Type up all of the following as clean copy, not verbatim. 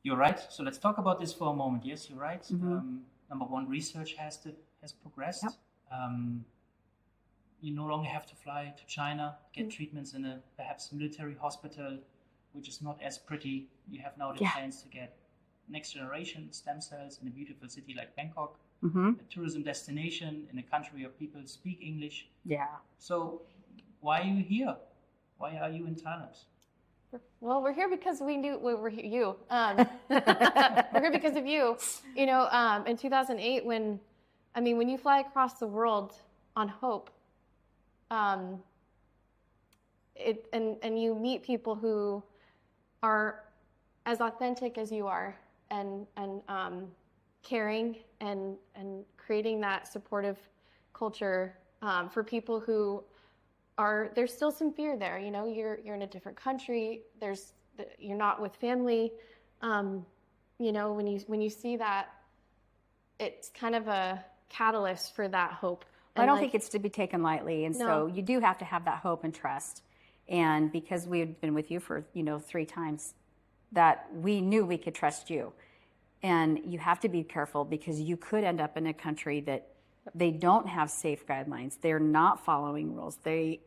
You're right. So let's talk about this for a moment. Yes, you're right. Mm-hmm. Number one, research has progressed. Yep. You no longer have to fly to China, get treatments in a perhaps military hospital, which is not as pretty. You have now the chance to get next generation stem cells in a beautiful city like Bangkok, Mm-hmm. a tourism destination in a country where people speak English. Yeah. So why are you here? Why are you in Thailand? Well, we're here because we knew we're you. We're here because of you. You know, in 2008, when you fly across the world on hope, and you meet people who are as authentic as you are, and caring and creating that supportive culture for people who there's still some fear there. You know, you're in a different country. You're not with family. You know, when you see that, it's kind of a catalyst for that hope. I don't think it's to be taken lightly. And so you do have to have that hope and trust. And because we had been with you for, 3 times, that we knew we could trust you. And you have to be careful because you could end up in a country that they don't have safe guidelines. They're not following rules. I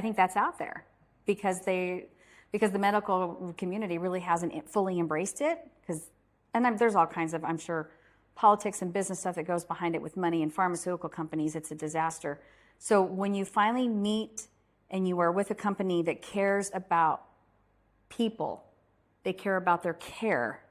think that's out there because the medical community really hasn't fully embraced it. There's all kinds of, I'm sure, politics and business stuff that goes behind it with money and pharmaceutical companies. It's a disaster. So when you finally meet and you are with a company that cares about people, they care about their care,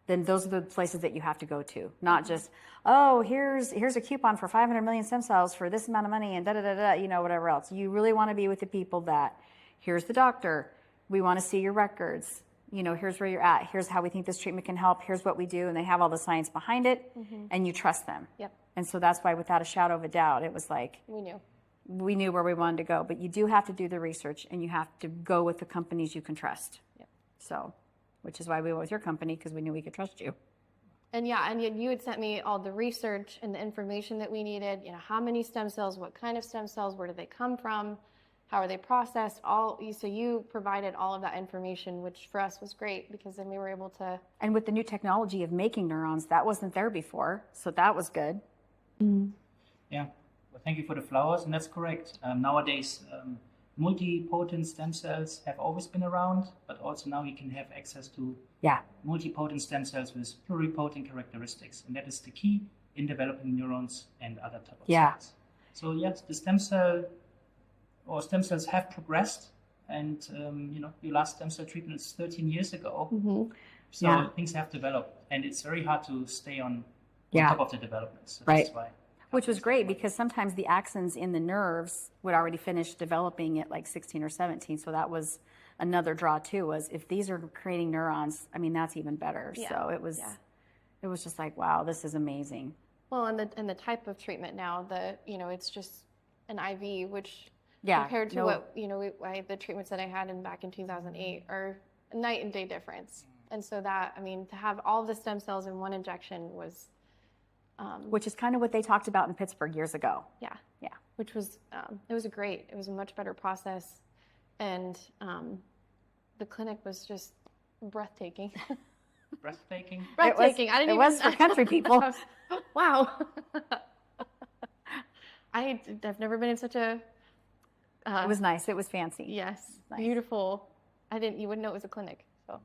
then those are the places that you have to go to. Not just, oh, here's a coupon for 500 million stem cells for this amount of money and da-da-da-da, whatever else. You really want to be with the people that, here's the doctor, we want to see your records, here's where you're at, here's how we think this treatment can help, here's what we do, and they have all the science behind it, and you trust them. Yep. And so that's why, without a shadow of a doubt, it was like, we knew where we wanted to go. But you do have to do the research, and you have to go with the companies you can trust. Yep. So, which is why we went with your company, because we knew we could trust you. And you had sent me all the research and the information that we needed, how many stem cells, what kind of stem cells, where do they come from, how are they processed, so you provided all of that information, which for us was great because then we were able to. And with the new technology of making neurons, that wasn't there before, so that was good. Mm-hmm. Yeah, well, thank you for the flowers, and that's correct. Nowadays, multipotent stem cells have always been around, but also now you can have access to multipotent stem cells with pluripotent characteristics, and that is the key in developing neurons and other type of cells. So yes, the stem cells have progressed, and your last stem cell treatment is 13 years ago. Mm-hmm. So things have developed, and it's very hard to stay on top of the developments. So that's why. Which was great because sometimes the axons in the nerves would already finish developing at like 16 or 17. So that was another draw too, was if these are creating neurons, that's even better. Yeah. So it was just like, wow, this is amazing. Well, and the type of treatment now, it's just an IV, which compared to what, the treatments that I had back in 2008 are a night and day difference. And so that, to have all the stem cells in one injection was... which is kind of what they talked about in Pittsburgh years ago. Yeah. Which was, it was a much better process. And the clinic was just breathtaking. Breathtaking? Breathtaking. It was for country people. Wow. I've never been in such a... it was nice. It was fancy. Yes. Nice. Beautiful. You wouldn't know it was a clinic. So.